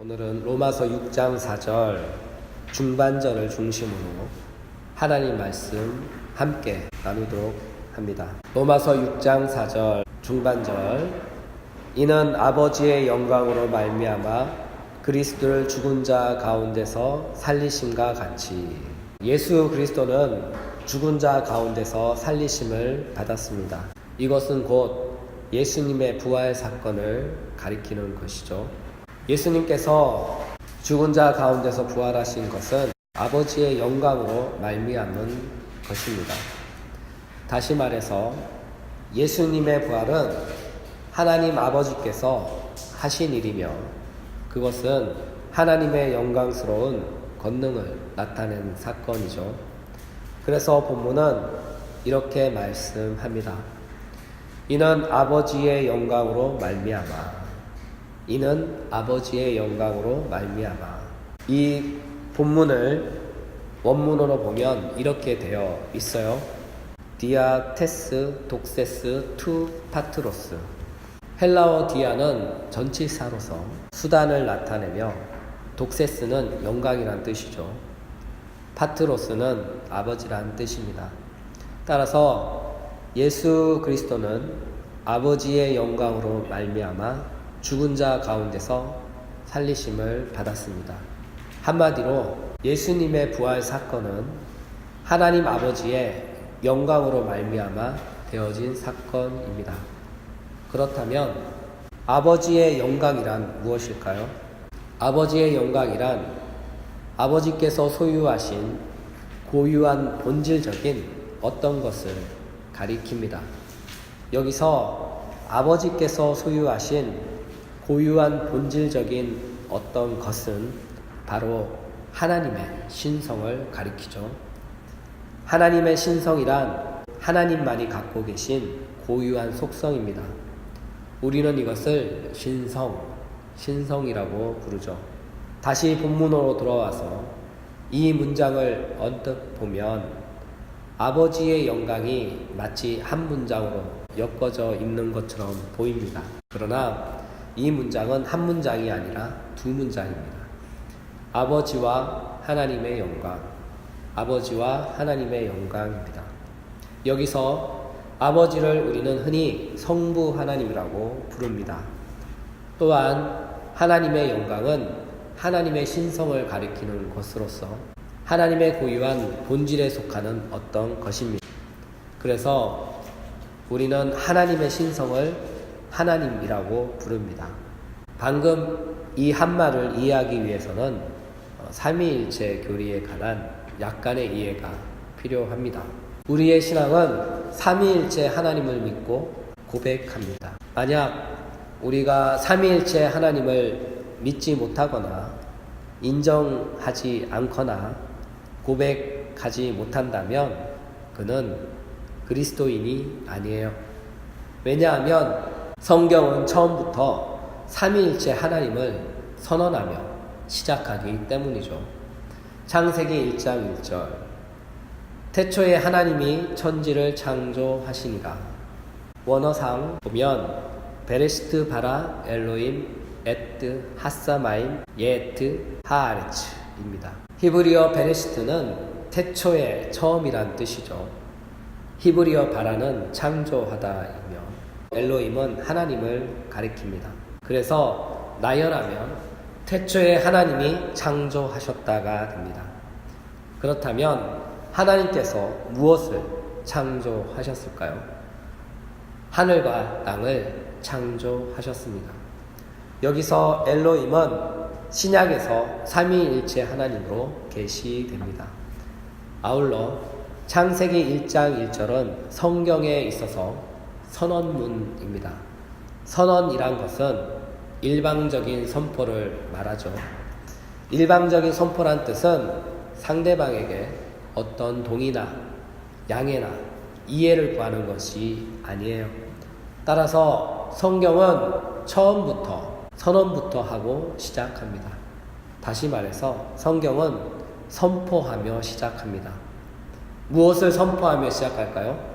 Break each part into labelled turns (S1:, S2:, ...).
S1: 오늘은 로마서 6장 4절 중반절을 중심으로 하나님 말씀 함께 나누도록 합니다. 로마서 6장 4절 중반절, 이는 아버지의 영광으로 말미암아 그리스도를 죽은 자 가운데서 살리심과 같이. 예수 그리스도는 죽은 자 가운데서 살리심을 받았습니다. 이것은 곧 예수님의 부활 사건을 가리키는 것이죠. 예수님께서 죽은 자 가운데서 부활하신 것은 아버지의 영광으로 말미암은 것입니다. 다시 말해서 예수님의 부활은 하나님 아버지께서 하신 일이며, 그것은 하나님의 영광스러운 권능을 나타낸 사건이죠. 그래서 본문은 이렇게 말씀합니다. 이는 아버지의 영광으로 말미암아. 이는 아버지의 영광으로 말미암아. 이 본문을 원문으로 보면 이렇게 되어 있어요. 디아 테스 독세스 투 파트로스. 헬라어 디아는 전치사로서 수단을 나타내며, 독세스는 영광이란 뜻이죠. 파트로스는 아버지란 뜻입니다. 따라서 예수 그리스도는 아버지의 영광으로 말미암아 죽은 자 가운데서 살리심을 받았습니다. 한마디로 예수님의 부활 사건은 하나님 아버지의 영광으로 말미암아 되어진 사건입니다. 그렇다면 아버지의 영광이란 무엇일까요? 아버지의 영광이란 아버지께서 소유하신 고유한 본질적인 어떤 것을 가리킵니다. 여기서 아버지께서 소유하신 고유한 본질적인 어떤 것은 바로 하나님의 신성을 가리키죠. 하나님의 신성이란 하나님만이 갖고 계신 고유한 속성입니다. 우리는 이것을 신성이라고 부르죠. 다시 본문으로 돌아와서 이 문장을 언뜻 보면 아버지의 영광이 마치 한 문장으로 엮어져 있는 것처럼 보입니다. 그러나 이 문장은 한 문장이 아니라 두 문장입니다. 아버지와 하나님의 영광, 아버지와 하나님의 영광입니다. 여기서 아버지를 우리는 흔히 성부 하나님이라고 부릅니다. 또한 하나님의 영광은 하나님의 신성을 가리키는 것으로서 하나님의 고유한 본질에 속하는 어떤 것입니다. 그래서 우리는 하나님의 신성을 하나님이라고 부릅니다. 방금 이 한 말을 이해하기 위해서는 삼위일체 교리에 관한 약간의 이해가 필요합니다. 우리의 신앙은 삼위일체 하나님을 믿고 고백합니다. 만약 우리가 삼위일체 하나님을 믿지 못하거나 인정하지 않거나 고백하지 못한다면 그는 그리스도인이 아니에요. 왜냐하면 성경은 처음부터 삼위일체 하나님을 선언하며 시작하기 때문이죠. 창세기 1장 1절, 태초에 하나님이 천지를 창조하시니라. 원어상 보면 베레시트 바라 엘로임 에트 하사마임 예트 하아레츠입니다. 히브리어 베레시트는 태초의 처음이란 뜻이죠. 히브리어 바라는 창조하다이며 엘로임은 하나님을 가리킵니다. 그래서 나열하면 태초에 하나님이 창조하셨다가 됩니다. 그렇다면 하나님께서 무엇을 창조하셨을까요? 하늘과 땅을 창조하셨습니다. 여기서 엘로임은 신약에서 삼위일체 하나님으로 계시됩니다. 아울러 창세기 1장 1절은 성경에 있어서 선언문입니다. 선언이란 것은 일방적인 선포를 말하죠. 일방적인 선포란 뜻은 상대방에게 어떤 동의나 양해나 이해를 구하는 것이 아니에요. 따라서 성경은 처음부터 선언부터 하고 시작합니다. 다시 말해서 성경은 선포하며 시작합니다. 무엇을 선포하며 시작할까요?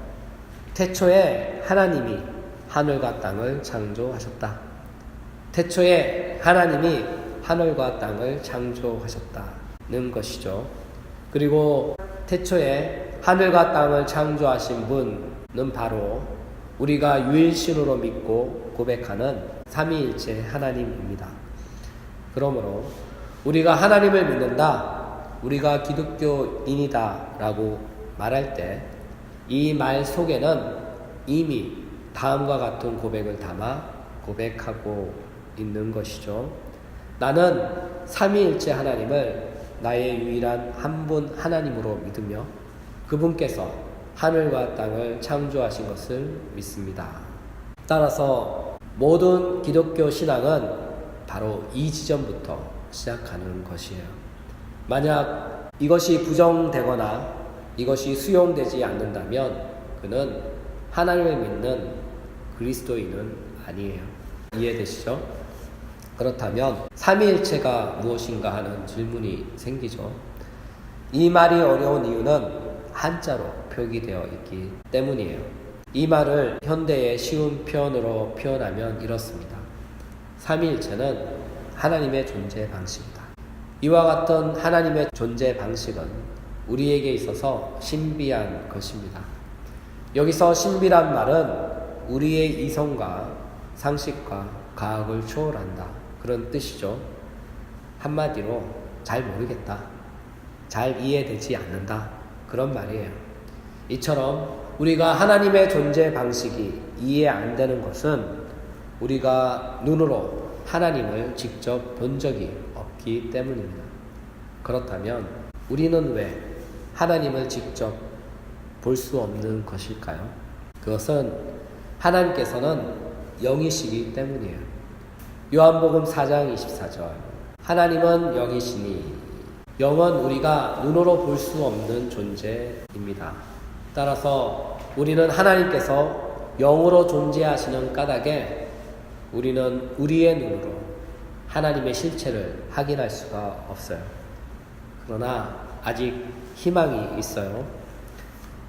S1: 태초에 하나님이 하늘과 땅을 창조하셨다. 태초에 하나님이 하늘과 땅을 창조하셨다는 것이죠. 그리고 태초에 하늘과 땅을 창조하신 분은 바로 우리가 유일신으로 믿고 고백하는 삼위일체 하나님입니다. 그러므로 우리가 하나님을 믿는다, 우리가 기독교인이다 라고 말할 때 이 말 속에는 이미 다음과 같은 고백을 담아 고백하고 있는 것이죠. 나는 삼위일체 하나님을 나의 유일한 한 분 하나님으로 믿으며 그분께서 하늘과 땅을 창조하신 것을 믿습니다. 따라서 모든 기독교 신앙은 바로 이 지점부터 시작하는 것이에요. 만약 이것이 부정되거나 이것이 수용되지 않는다면 그는 하나님을 믿는 그리스도인은 아니에요. 이해되시죠? 그렇다면 삼위일체가 무엇인가 하는 질문이 생기죠. 이 말이 어려운 이유는 한자로 표기되어 있기 때문이에요. 이 말을 현대의 쉬운 표현으로 표현하면 이렇습니다. 삼위일체는 하나님의 존재 방식이다. 이와 같은 하나님의 존재 방식은 우리에게 있어서 신비한 것입니다. 여기서 신비란 말은 우리의 이성과 상식과 과학을 초월한다, 그런 뜻이죠. 한마디로 잘 모르겠다, 잘 이해되지 않는다, 그런 말이에요. 이처럼 우리가 하나님의 존재 방식이 이해 안 되는 것은 우리가 눈으로 하나님을 직접 본 적이 없기 때문입니다. 그렇다면 우리는 왜 하나님을 직접 볼 수 없는 것일까요? 그것은 하나님께서는 영이시기 때문이에요. 요한복음 4장 24절, 하나님은 영이시니 영은 우리가 눈으로 볼 수 없는 존재입니다. 따라서 우리는 하나님께서 영으로 존재하시는 까닭에 우리는 우리의 눈으로 하나님의 실체를 확인할 수가 없어요. 그러나 아직 희망이 있어요.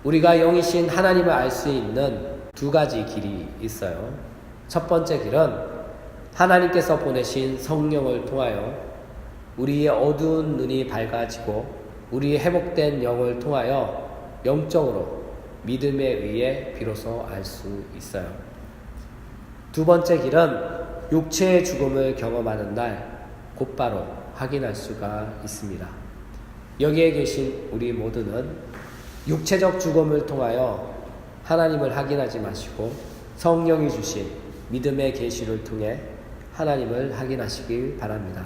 S1: 우리가 영이신 하나님을 알 수 있는 두 가지 길이 있어요. 첫 번째 길은 하나님께서 보내신 성령을 통하여 우리의 어두운 눈이 밝아지고 우리의 회복된 영을 통하여 영적으로 믿음에 의해 비로소 알 수 있어요. 두 번째 길은 육체의 죽음을 경험하는 날 곧바로 확인할 수가 있습니다. 여기에 계신 우리 모두는 육체적 죽음을 통하여 하나님을 확인하지 마시고 성령이 주신 믿음의 계시를 통해 하나님을 확인하시길 바랍니다.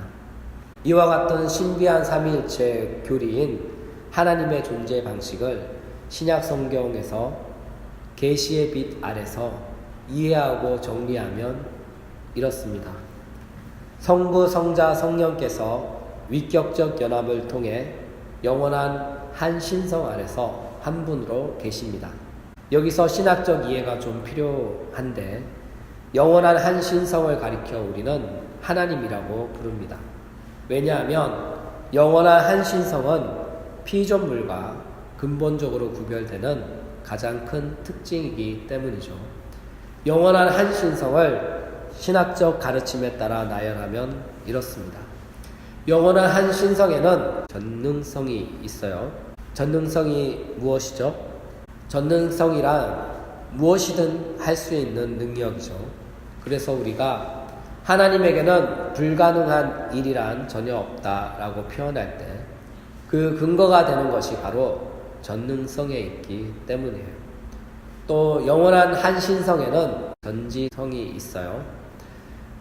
S1: 이와 같은 신비한 삼위일체 교리인 하나님의 존재 방식을 신약 성경에서 계시의 빛 아래서 이해하고 정리하면 이렇습니다. 성부, 성자, 성령께서 위격적 연합을 통해 영원한 한 신성 아래서 한 분으로 계십니다. 여기서 신학적 이해가 좀 필요한데 영원한 한 신성을 가리켜 우리는 하나님이라고 부릅니다. 왜냐하면 영원한 한 신성은 피조물과 근본적으로 구별되는 가장 큰 특징이기 때문이죠. 영원한 한 신성을 신학적 가르침에 따라 나열하면 이렇습니다. 영원한 한 신성에는 전능성이 있어요. 전능성이 무엇이죠? 전능성이란 무엇이든 할 수 있는 능력이죠. 그래서 우리가 하나님에게는 불가능한 일이란 전혀 없다라고 표현할 때 그 근거가 되는 것이 바로 전능성에 있기 때문이에요. 또 영원한 한 신성에는 전지성이 있어요.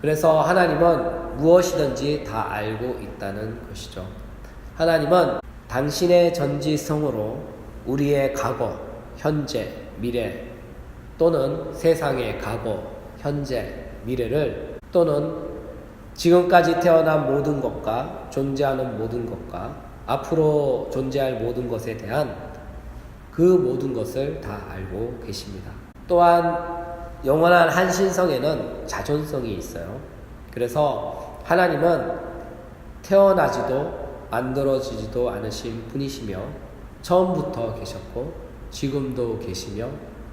S1: 그래서 하나님은 무엇이든지 다 알고 있다는 것이죠. 하나님은 당신의 전지성으로 우리의 과거, 현재, 미래 또는 세상의 과거, 현재, 미래를 또는 지금까지 태어난 모든 것과 존재하는 모든 것과 앞으로 존재할 모든 것에 대한 그 모든 것을 다 알고 계십니다. 또한 영원한 한 신성에는 자존성이 있어요. 그래서 하나님은 태어나지도 만들어지지도 않으신 분이시며 처음부터 계셨고 지금도 계시며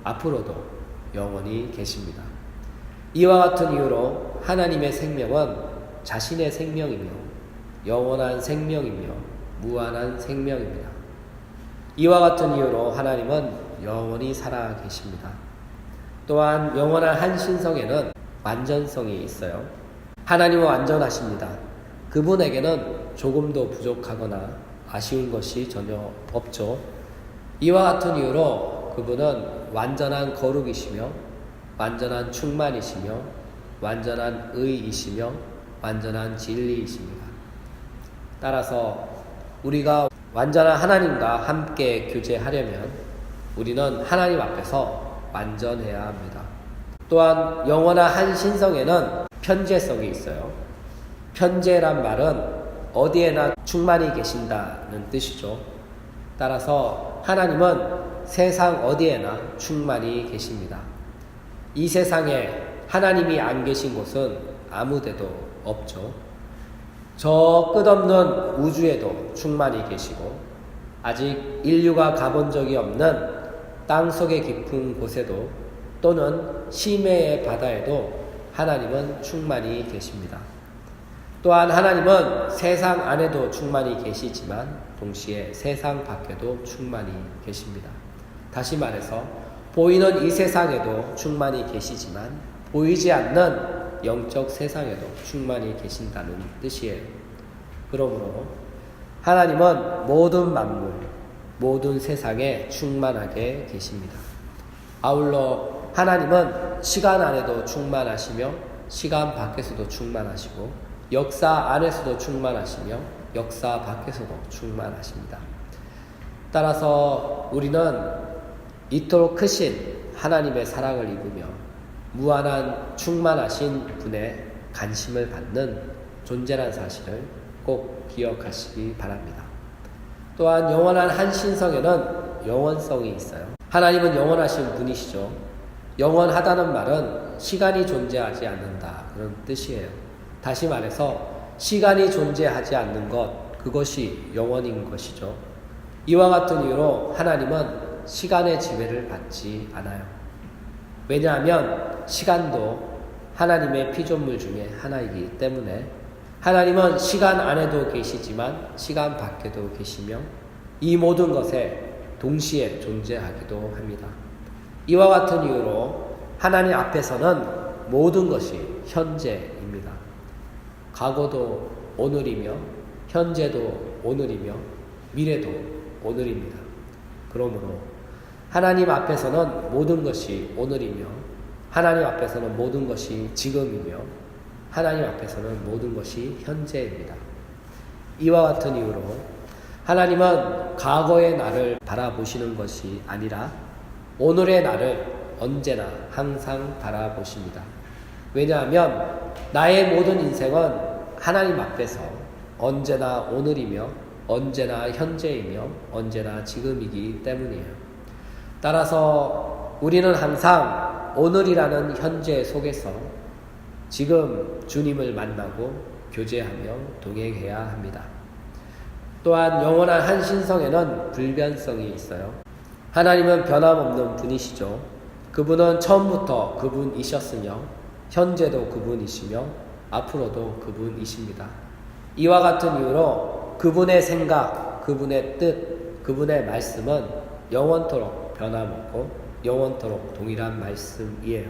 S1: 앞으로도 영원히 계십니다. 이와 같은 이유로 하나님의 생명은 자신의 생명이며 영원한 생명이며 무한한 생명입니다. 이와 같은 이유로 하나님은 영원히 살아 계십니다. 또한 영원한 한 신성에는 완전성이 있어요. 하나님은 완전하십니다. 그분에게는 조금도 부족하거나 아쉬운 것이 전혀 없죠. 이와 같은 이유로 그분은 완전한 거룩이시며 완전한 충만이시며 완전한 의이시며 완전한 진리이십니다. 따라서 우리가 완전한 하나님과 함께 교제하려면 우리는 하나님 앞에서 완전해야 합니다. 또한 영원한 한 신성에는 편재성이 있어요. 편재란 말은 어디에나 충만히 계신다는 뜻이죠. 따라서 하나님은 세상 어디에나 충만히 계십니다. 이 세상에 하나님이 안 계신 곳은 아무데도 없죠. 저 끝없는 우주에도 충만히 계시고 아직 인류가 가본 적이 없는 땅속의 깊은 곳에도 또는 심해의 바다에도 하나님은 충만히 계십니다. 또한 하나님은 세상 안에도 충만히 계시지만 동시에 세상 밖에도 충만히 계십니다. 다시 말해서 보이는 이 세상에도 충만히 계시지만 보이지 않는 영적 세상에도 충만히 계신다는 뜻이에요. 그러므로 하나님은 모든 만물, 모든 세상에 충만하게 계십니다. 아울러 하나님은 시간 안에도 충만하시며 시간 밖에서도 충만하시고 역사 안에서도 충만하시며 역사 밖에서도 충만하십니다. 따라서 우리는 이토록 크신 하나님의 사랑을 입으며 무한한 충만하신 분의 관심을 받는 존재란 사실을 꼭 기억하시기 바랍니다. 또한 영원한 한 신성에는 영원성이 있어요. 하나님은 영원하신 분이시죠. 영원하다는 말은 시간이 존재하지 않는다 그런 뜻이에요. 다시 말해서 시간이 존재하지 않는 것, 그것이 영원인 것이죠. 이와 같은 이유로 하나님은 시간의 지배를 받지 않아요. 왜냐하면 시간도 하나님의 피조물 중에 하나이기 때문에 하나님은 시간 안에도 계시지만 시간 밖에도 계시며 이 모든 것에 동시에 존재하기도 합니다. 이와 같은 이유로 하나님 앞에서는 모든 것이 현재입니다. 과거도 오늘이며 현재도 오늘이며 미래도 오늘입니다. 그러므로 하나님 앞에서는 모든 것이 오늘이며 하나님 앞에서는 모든 것이 지금이며 하나님 앞에서는 모든 것이 현재입니다. 이와 같은 이유로 하나님은 과거의 나를 바라보시는 것이 아니라 오늘의 나를 언제나 항상 바라보십니다. 왜냐하면 나의 모든 인생은 하나님 앞에서 언제나 오늘이며 언제나 현재이며 언제나 지금이기 때문이에요. 따라서 우리는 항상 오늘이라는 현재 속에서 지금 주님을 만나고 교제하며 동행해야 합니다. 또한 영원한 한 신성에는 불변성이 있어요. 하나님은 변함없는 분이시죠. 그분은 처음부터 그분이셨으며 현재도 그분이시며 앞으로도 그분이십니다. 이와 같은 이유로 그분의 생각, 그분의 뜻, 그분의 말씀은 영원토록 변함없고 영원토록 동일한 말씀이에요.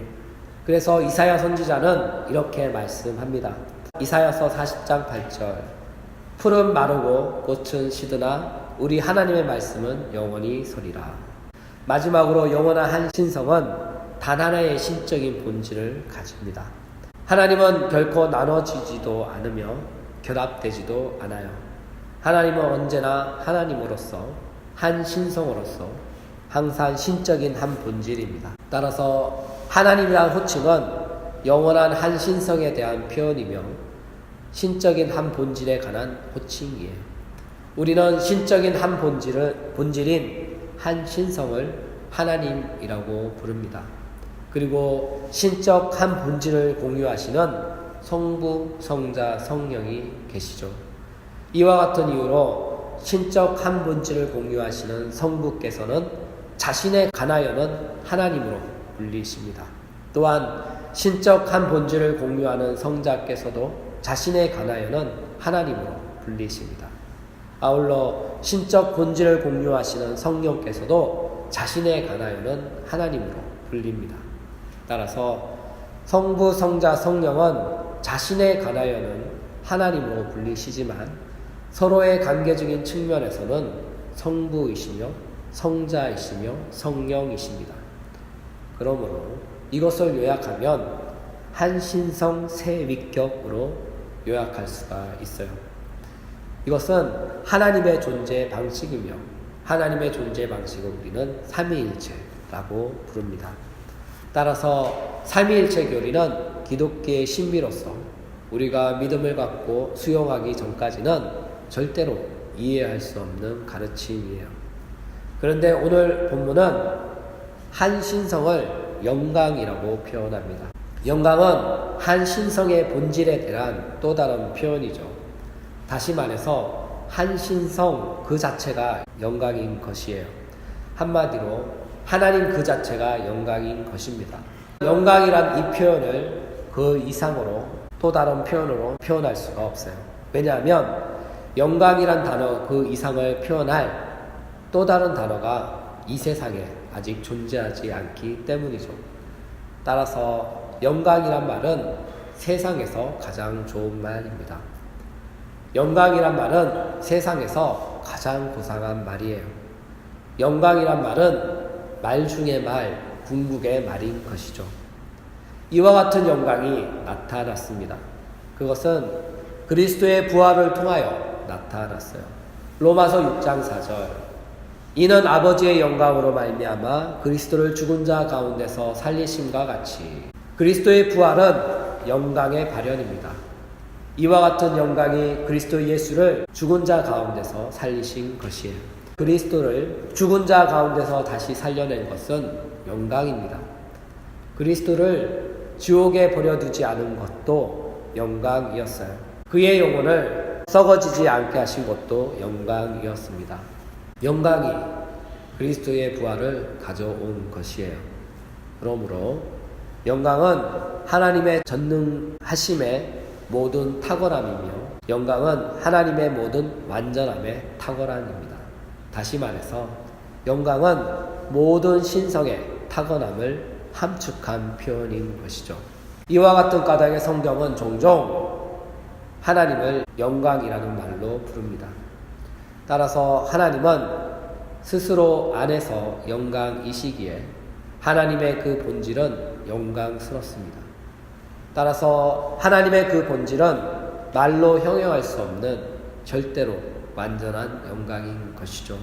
S1: 그래서 이사야 선지자는 이렇게 말씀합니다. 이사야서 40장 8절 풀은 마르고 꽃은 시드나 우리 하나님의 말씀은 영원히 서리라. 마지막으로 영원한 한 신성은 단 하나의 신적인 본질을 가집니다. 하나님은 결코 나눠지지도 않으며 결합되지도 않아요. 하나님은 언제나 하나님으로서 한 신성으로서 항상 신적인 한 본질입니다. 따라서 하나님이란 호칭은 영원한 한 신성에 대한 표현이며 신적인 한 본질에 관한 호칭이에요. 우리는 신적인 한 본질인 한 신성을 하나님이라고 부릅니다. 그리고 신적 한 본질을 공유하시는 성부, 성자, 성령이 계시죠. 이와 같은 이유로 신적 한 본질을 공유하시는 성부께서는 자신에 관하여는 하나님으로 불리십니다. 또한 신적 한 본질을 공유하는 성자께서도 자신에 관하여는 하나님으로 불리십니다. 아울러 신적 본질을 공유하시는 성령께서도 자신에 관하여는 하나님으로 불립니다. 따라서 성부, 성자, 성령은 자신에 관하여는 하나님으로 불리시지만 서로의 관계적인 측면에서는 성부이시며 성자이시며 성령이십니다. 그러므로 이것을 요약하면 한 신성 세 위격으로 요약할 수가 있어요. 이것은 하나님의 존재 방식이며 하나님의 존재 방식을 우리는 삼위일체라고 부릅니다. 따라서 삼위일체 교리는 기독교의 신비로서 우리가 믿음을 갖고 수용하기 전까지는 절대로 이해할 수 없는 가르침이에요. 그런데 오늘 본문은 한 신성을 영광이라고 표현합니다. 영광은 한 신성의 본질에 대한 또 다른 표현이죠. 다시 말해서 한 신성 그 자체가 영광인 것이에요. 한마디로 하나님 그 자체가 영광인 것입니다. 영광이란 이 표현을 그 이상으로 또 다른 표현으로 표현할 수가 없어요. 왜냐하면 영광이란 단어 그 이상을 표현할 또 다른 단어가 이 세상에 아직 존재하지 않기 때문이죠. 따라서 영광이란 말은 세상에서 가장 좋은 말입니다. 영광이란 말은 세상에서 가장 고상한 말이에요. 영광이란 말은 말 중의 말, 궁극의 말인 것이죠. 이와 같은 영광이 나타났습니다. 그것은 그리스도의 부활을 통하여 나타났어요. 로마서 6장 4절 이는 아버지의 영광으로 말미암아 그리스도를 죽은 자 가운데서 살리심과 같이 그리스도의 부활은 영광의 발현입니다. 이와 같은 영광이 그리스도 예수를 죽은 자 가운데서 살리신 것이에요. 그리스도를 죽은 자 가운데서 다시 살려낸 것은 영광입니다. 그리스도를 지옥에 버려두지 않은 것도 영광이었어요. 그의 영혼을 썩어지지 않게 하신 것도 영광이었습니다. 영광이 그리스도의 부활을 가져온 것이에요. 그러므로 영광은 하나님의 전능하심의 모든 탁월함이며 영광은 하나님의 모든 완전함의 탁월함입니다. 다시 말해서 영광은 모든 신성의 탁월함을 함축한 표현인 것이죠. 이와 같은 까닭의 성경은 종종 하나님을 영광이라는 말로 부릅니다. 따라서 하나님은 스스로 안에서 영광이시기에 하나님의 그 본질은 영광스럽습니다. 따라서 하나님의 그 본질은 말로 형용할 수 없는 절대로 완전한 영광인 것이죠.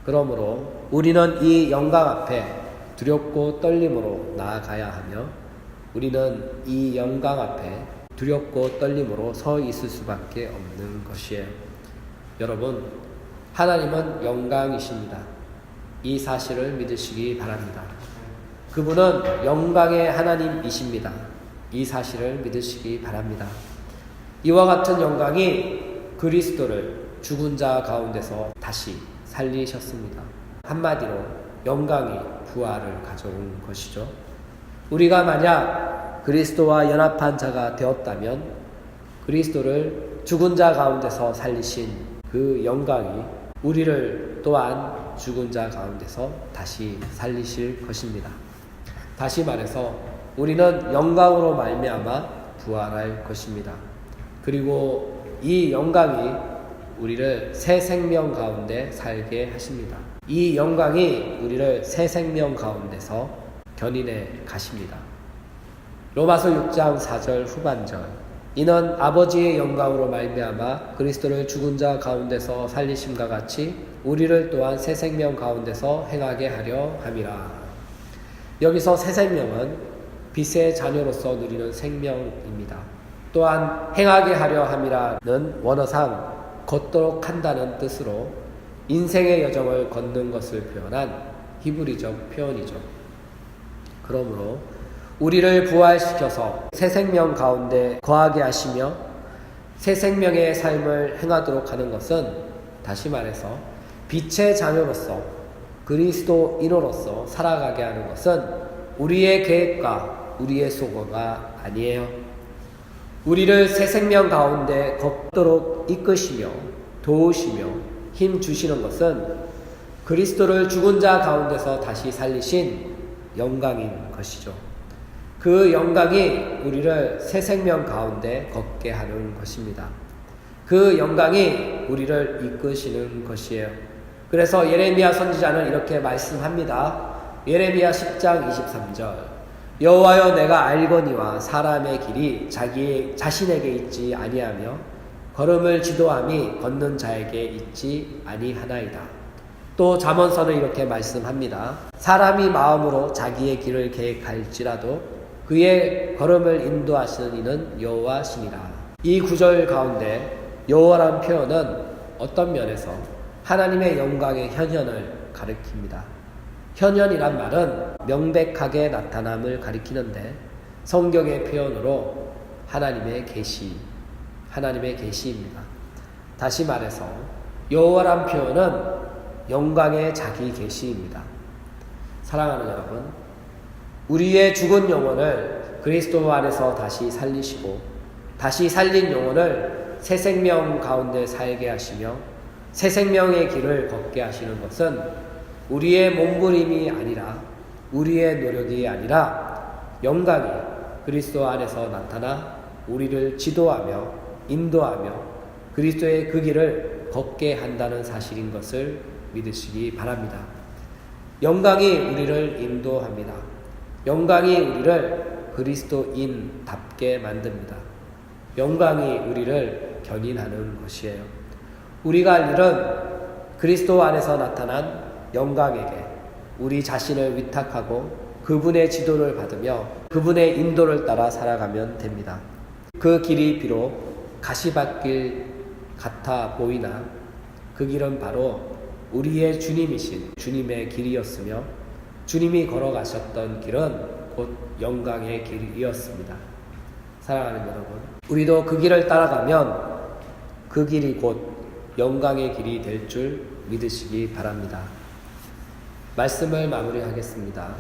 S1: 그러므로 우리는 이 영광 앞에 두렵고 떨림으로 나아가야 하며 우리는 이 영광 앞에 두렵고 떨림으로 서 있을 수밖에 없는 것이에요. 여러분, 하나님은 영광이십니다. 이 사실을 믿으시기 바랍니다. 그분은 영광의 하나님이십니다. 이 사실을 믿으시기 바랍니다. 이와 같은 영광이 그리스도를 죽은 자 가운데서 다시 살리셨습니다. 한마디로 영광이 부활을 가져온 것이죠. 우리가 만약 그리스도와 연합한 자가 되었다면 그리스도를 죽은 자 가운데서 살리신 그 영광이 우리를 또한 죽은 자 가운데서 다시 살리실 것입니다. 다시 말해서 우리는 영광으로 말미암아 부활할 것입니다. 그리고 이 영광이 우리를 새 생명 가운데 살게 하십니다. 이 영광이 우리를 새 생명 가운데서 견인해 가십니다. 로마서 6장 4절 후반절 이는 아버지의 영광으로 말미암아 그리스도를 죽은 자 가운데서 살리심과 같이 우리를 또한 새 생명 가운데서 행하게 하려 함이라. 여기서 새 생명은 빛의 자녀로서 누리는 생명입니다. 또한 행하게 하려 함이라는 원어상 걷도록 한다는 뜻으로 인생의 여정을 걷는 것을 표현한 히브리적 표현이죠. 그러므로 우리를 부활시켜서 새 생명 가운데 거하게 하시며 새 생명의 삶을 행하도록 하는 것은 다시 말해서 빛의 자녀로서 그리스도인으로서 살아가게 하는 것은 우리의 계획과 우리의 소거가 아니에요. 우리를 새 생명 가운데 걷도록 이끄시며 도우시며 힘 주시는 것은 그리스도를 죽은 자 가운데서 다시 살리신 영광인 것이죠. 그 영광이 우리를 새 생명 가운데 걷게 하는 것입니다. 그 영광이 우리를 이끄시는 것이에요. 그래서 예레미야 선지자는 이렇게 말씀합니다. 예레미야 10장 23절 여호와여 내가 알거니와 사람의 길이 자신에게 있지 아니하며 걸음을 지도함이 걷는 자에게 있지 아니하나이다. 또 잠언서는 이렇게 말씀합니다. 사람이 마음으로 자기의 길을 계획할지라도 그의 걸음을 인도하시는 이는 여호와시니라. 이 구절 가운데 여호와란 표현은 어떤 면에서 하나님의 영광의 현현을 가리킵니다. 현현이란 말은 명백하게 나타남을 가리키는데 성경의 표현으로 하나님의 계시입니다. 다시 말해서 여호와란 표현은 영광의 자기 계시입니다. 사랑하는 여러분, 우리의 죽은 영혼을 그리스도 안에서 다시 살리시고 다시 살린 영혼을 새 생명 가운데 살게 하시며 새 생명의 길을 걷게 하시는 것은 우리의 몸부림이 아니라 우리의 노력이 아니라 영광이 그리스도 안에서 나타나 우리를 지도하며 인도하며 그리스도의 그 길을 걷게 한다는 사실인 것을 믿으시기 바랍니다. 영광이 우리를 인도합니다. 영광이 우리를 그리스도인답게 만듭니다. 영광이 우리를 견인하는 것이에요. 우리가 할 일은 그리스도 안에서 나타난 영광에게 우리 자신을 위탁하고 그분의 지도를 받으며 그분의 인도를 따라 살아가면 됩니다. 그 길이 비록 가시밭길 같아 보이나 그 길은 바로 우리의 주님이신 주님의 길이었으며 주님이 걸어가셨던 길은 곧 영광의 길이었습니다. 사랑하는 여러분, 우리도 그 길을 따라가면 그 길이 곧 영광의 길이 될 줄 믿으시기 바랍니다. 말씀을 마무리하겠습니다.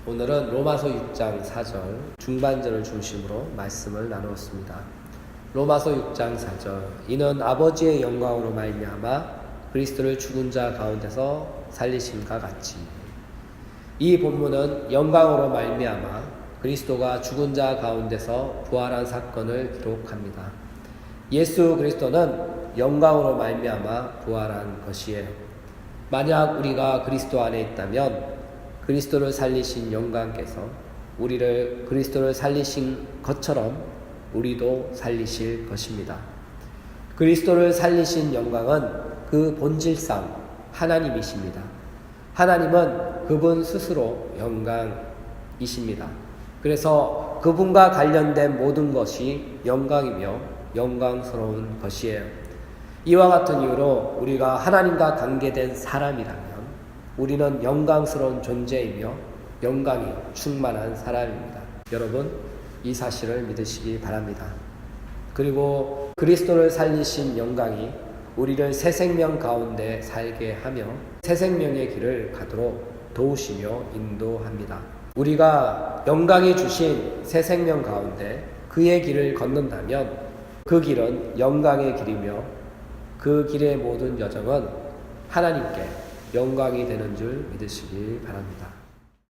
S1: 오늘은 로마서 6장 4절 중반절을 중심으로 말씀을 나누었습니다. 로마서 6장 4절 이는 아버지의 영광으로 말미암아 그리스도를 죽은 자 가운데서 살리심과 같이. 이 본문은 영광으로 말미암아 그리스도가 죽은 자 가운데서 부활한 사건을 기록합니다. 예수 그리스도는 영광으로 말미암아 부활한 것이에요. 만약 우리가 그리스도 안에 있다면 그리스도를 살리신 영광께서 우리를 그리스도를 살리신 것처럼 우리도 살리실 것입니다. 그리스도를 살리신 영광은 그 본질상 하나님이십니다. 하나님은 그분 스스로 영광이십니다. 그래서 그분과 관련된 모든 것이 영광이며 영광스러운 것이에요. 이와 같은 이유로 우리가 하나님과 관계된 사람이라면 우리는 영광스러운 존재이며 영광이 충만한 사람입니다. 여러분, 이 사실을 믿으시기 바랍니다. 그리고 그리스도를 살리신 영광이 우리를 새 생명 가운데 살게 하며 새 생명의 길을 가도록 도우시며 인도합니다. 우리가 영광이 주신 새 생명 가운데 그의 길을 걷는다면 그 길은 영광의 길이며 그 길의 모든 여정은 하나님께 영광이 되는 줄 믿으시기 바랍니다.